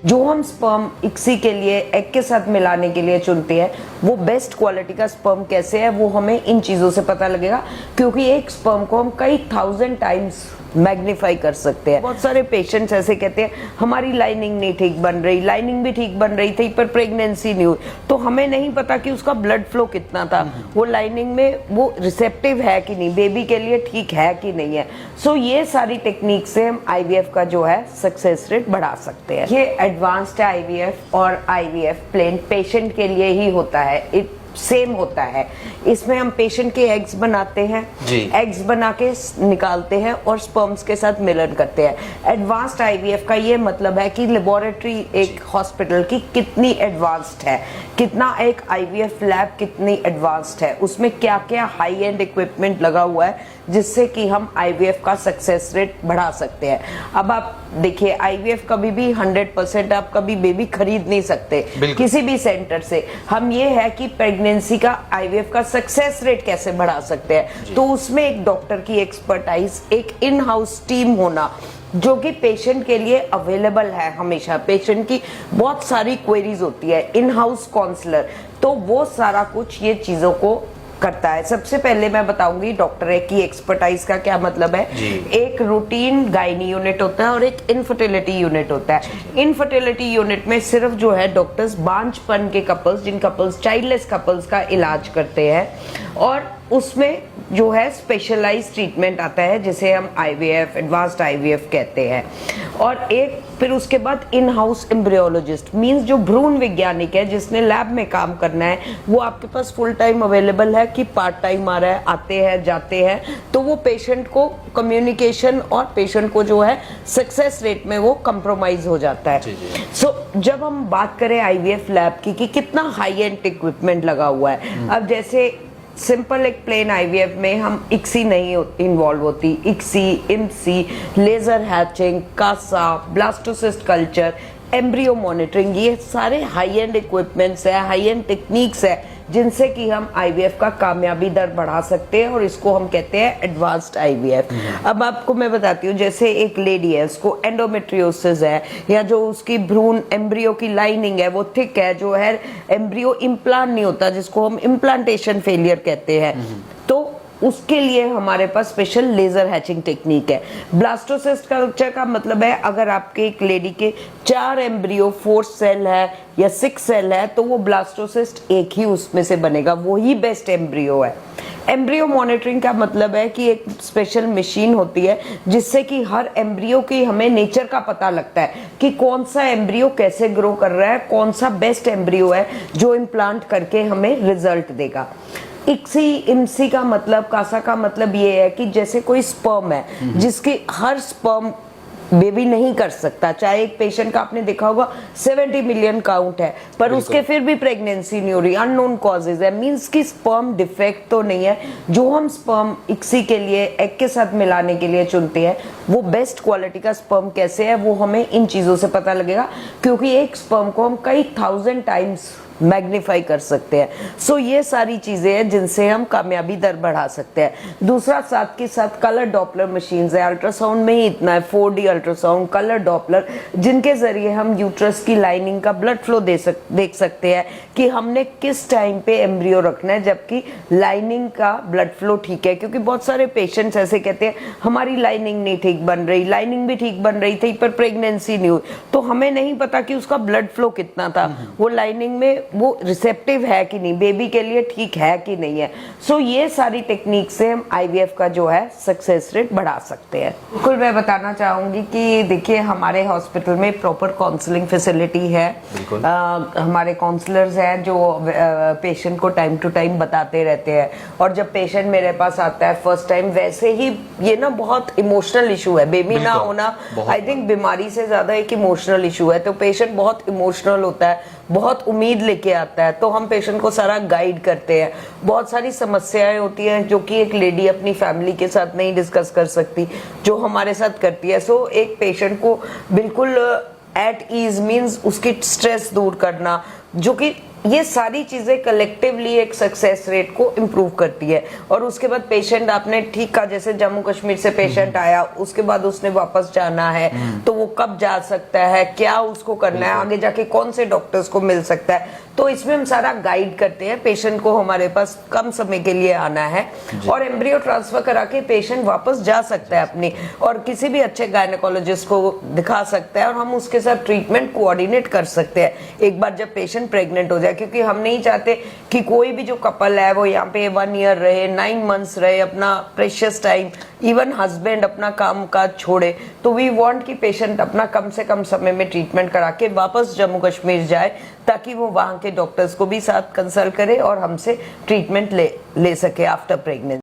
जो हम sperm ICSI के लिए एग के साथ मिलाने के लिए चुनते हैं, वो बेस्ट क्वालिटी का स्पर्म कैसे है वो हमें इन चीजों से पता लगेगा, क्योंकि एक स्पर्म को हम कई 1000 टाइम्स मैग्नीफाई कर सकते हैं। बहुत सारे पेशेंट्स ऐसे कहते हैं हमारी लाइनिंग नहीं ठीक बन रही, लाइनिंग भी ठीक बन रही थी पर प्रेगनेंसी नहीं हुई, तो हमें नहीं पता कि उसका ब्लड फ्लो कितना था, वो लाइनिंग में वो रिसेप्टिव है कि नहीं, बेबी के लिए ठीक है कि नहीं है। सो ये सारी टेक्निक से हम आईवीएफ का जो है सक्सेस रेट बढ़ा सकते हैं। ये एडवांस्ड आईवीएफ और आईवीएफ प्लेन पेशेंट के लिए ही होता है, सेम होता है। इसमें हम पेशेंट के एग्स बनाते हैं, एग्स बना के निकालते हैं और स्पर्म्स के साथ मिलन करते हैं। एडवांस्ड आईवीएफ का ये मतलब है कि लेबोरेटरी एक हॉस्पिटल की कितनी एडवांस्ड है, कितना एक आईवीएफ लैब कितनी एडवांस्ड है, उसमें क्या क्या हाई एंड इक्विपमेंट लगा हुआ है जिससे कि हम आईवीएफ का सक्सेस रेट बढ़ा सकते हैं। अब आप देखिए आईवीएफ कभी भी 100% आप कभी बेबी खरीद नहीं सकते किसी भी सेंटर से। हम ये है कि प्रेगनेंसी का आईवीएफ का सक्सेस रेट कैसे बढ़ा सकते हैं, तो उसमें एक डॉक्टर की एक्सपर्टाइज, एक इन हाउस टीम होना जो कि पेशेंट के लिए अवेलेबल है हमेशा। पेशेंट की बहुत सारी क्वेरीज होती है, इन हाउस काउंसलर, तो वो सारा कुछ ये चीजों को करता है। सबसे पहले मैं बताऊंगी डॉक्टर की एक्सपर्टाइज का क्या मतलब है। एक रूटीन गायनी यूनिट होता है और एक इनफर्टिलिटी यूनिट होता है। इनफर्टिलिटी यूनिट में सिर्फ जो है डॉक्टर्स बांझपन के कपल्स, जिन कपल्स चाइल्डलेस कपल्स का इलाज करते हैं, और उसमें जो है स्पेशलाइज्ड ट्रीटमेंट आता है जिसे हम आईवीएफ, एडवांस्ड आईवीएफ कहते हैं। और एक फिर उसके बाद इन हाउस एम्ब्रियोलॉजिस्ट, मींस जो भ्रूण वैज्ञानिक है जिसने लैब में काम करना है, वो आपके पास फुल टाइम अवेलेबल है कि पार्ट टाइम आ रहा है, आते हैं जाते हैं, तो वो पेशेंट को कम्युनिकेशन और पेशेंट को जो है सक्सेस रेट में वो कंप्रोमाइज हो जाता है। सो जब हम बात करें आईवीएफ लैब की कि कितना हाई एंड इक्विपमेंट लगा हुआ है, अब जैसे सिंपल एक प्लेन आईवीएफ में हम इक्सी नहीं इन्वॉल्व होती, इक्सी, इमसी, लेजर हैचिंग, कासा, ब्लास्टोसिस्ट कल्चर, एम्ब्रियो मॉनिटरिंग, ये सारे हाई एंड इक्विपमेंट्स है, हाई एंड टेक्निक्स है जिनसे कि हम आईवीएफ का कामयाबी दर बढ़ा सकते हैं, और इसको हम कहते हैं एडवांस्ड आईवीएफ। अब आपको मैं बताती हूँ, जैसे एक लेडी है, उसको एंडोमेट्रियोसिस है, या जो उसकी भ्रूण एम्ब्रियो की लाइनिंग है वो थिक है, जो है एम्ब्रियो इम्प्लांट नहीं होता, जिसको हम इम्प्लांटेशन फेलियर कहते हैं, तो उसके लिए हमारे पास स्पेशल लेजर हैचिंग टेक्निक है। ब्लास्टोसिस्ट कल्चर का मतलब है अगर आपके एक लेडी के 4 एम्ब्रियो 4 सेल है या 6 सेल है, तो वो ब्लास्टोसिस्ट एक ही उसमें से बनेगा, वो ही बेस्ट एम्ब्रियो है। एम्ब्रियो मॉनिटरिंग का मतलब है कि एक स्पेशल मशीन होती है जिससे कि हर एम्ब्रियो की हमें नेचर का पता लगता है कि कौन सा एम्ब्रियो कैसे ग्रो कर रहा है, कौन सा बेस्ट एम्ब्रियो है जो इम्प्लांट करके हमें रिजल्ट देगा। इक्सी, इमसी का मतलब, कासा का मतलब ये है कि जैसे कोई स्पर्म है जिसकी हर स्पर्म बेबी नहीं कर सकता, चाहे एक पेशेंट का आपने देखा होगा 70 मिलियन काउंट है पर उसके फिर भी प्रेगनेंसी नहीं हो रही, अननोन कॉजेज है, मींस की स्पर्म डिफेक्ट तो नहीं है। जो हम स्पर्म इक्सी के लिए एग के साथ मिलाने के लिए चुनते हैं, वो बेस्ट क्वालिटी का स्पर्म कैसे है वो हमें इन चीजों से पता लगेगा, क्योंकि एक स्पर्म को हम कई 1000 टाइम्स मैग्नीफाई कर सकते हैं। सो ये सारी चीजें हैं जिनसे हम कामयाबी दर बढ़ा सकते हैं। दूसरा साथ के साथ कलर डॉपलर मशीन्स है, अल्ट्रासाउंड में ही इतना है, 4D अल्ट्रासाउंड, कलर डॉपलर, जिनके जरिए हम यूट्रस की लाइनिंग का ब्लड फ्लो देख सकते हैं कि हमने किस टाइम पे एम्ब्रियो रखना है जबकि लाइनिंग का ब्लड फ्लो ठीक है। क्योंकि बहुत सारे पेशेंट्स ऐसे कहते हैं हमारी लाइनिंग नहीं ठीक बन रही, लाइनिंग भी ठीक बन रही थी पर प्रेगनेंसी नहीं हुई, तो हमें नहीं पता कि उसका ब्लड फ्लो कितना था, वो लाइनिंग में वो रिसेप्टिव है कि नहीं, बेबी के लिए ठीक है कि नहीं है। सो ये सारी टेक्निक से हम आईवीएफ का जो है सक्सेस रेट बढ़ा सकते हैं। बिल्कुल मैं बताना चाहूंगी कि देखिए हमारे हॉस्पिटल में प्रॉपर काउंसलिंग फैसिलिटी है। हमारे काउंसलर्स हैं जो पेशेंट को टाइम टू टाइम बताते रहते हैं, और जब पेशेंट मेरे पास आता है फर्स्ट टाइम, वैसे ही ये ना बहुत इमोशनल इशू है, बेबी ना होना आई थिंक बीमारी से ज्यादा एक इमोशनल इशू है, तो पेशेंट बहुत इमोशनल होता है, बहुत उम्मीद लेके आता है, तो हम पेशेंट को सारा गाइड करते हैं। बहुत सारी समस्याएं होती हैं जो कि एक लेडी अपनी फैमिली के साथ नहीं डिस्कस कर सकती, जो हमारे साथ करती है। सो एक पेशेंट को बिल्कुल एट ईज मीन्स उसकी स्ट्रेस दूर करना, जो कि ये सारी चीजें कलेक्टिवली एक सक्सेस रेट को इम्प्रूव करती है। और उसके बाद पेशेंट आपने ठीक कहा, जैसे जम्मू कश्मीर से पेशेंट आया, उसके बाद उसने वापस जाना है, तो वो कब जा सकता है, क्या उसको करना है, आगे जाके कौन से डॉक्टर्स को मिल सकता है, तो इसमें हम सारा गाइड करते हैं। पेशेंट को हमारे पास कम समय के लिए आना है और एम्ब्रियो ट्रांसफर करा के पेशेंट वापस जा सकता है अपनी, और किसी भी अच्छे गायनेकोलॉजिस्ट को दिखा सकता है और हम उसके साथ ट्रीटमेंट कोऑर्डिनेट कर सकते हैं एक बार जब पेशेंट प्रेग्नेंट हो जाए। क्योंकि हम नहीं चाहते कि कोई भी जो कपल है वो यहाँ पे 1 ईयर रहे, 9 मंथ्स रहे, अपना प्रेशियस टाइम, इवन हस्बैंड अपना काम काज छोड़े। तो वी वांट कि पेशेंट अपना कम से कम समय में ट्रीटमेंट करा के वापस जम्मू कश्मीर जाए, ताकि वो वहां के डॉक्टर्स को भी साथ कंसल्ट करे और हमसे ट्रीटमेंट ले सके आफ्टर प्रेगनेंसी।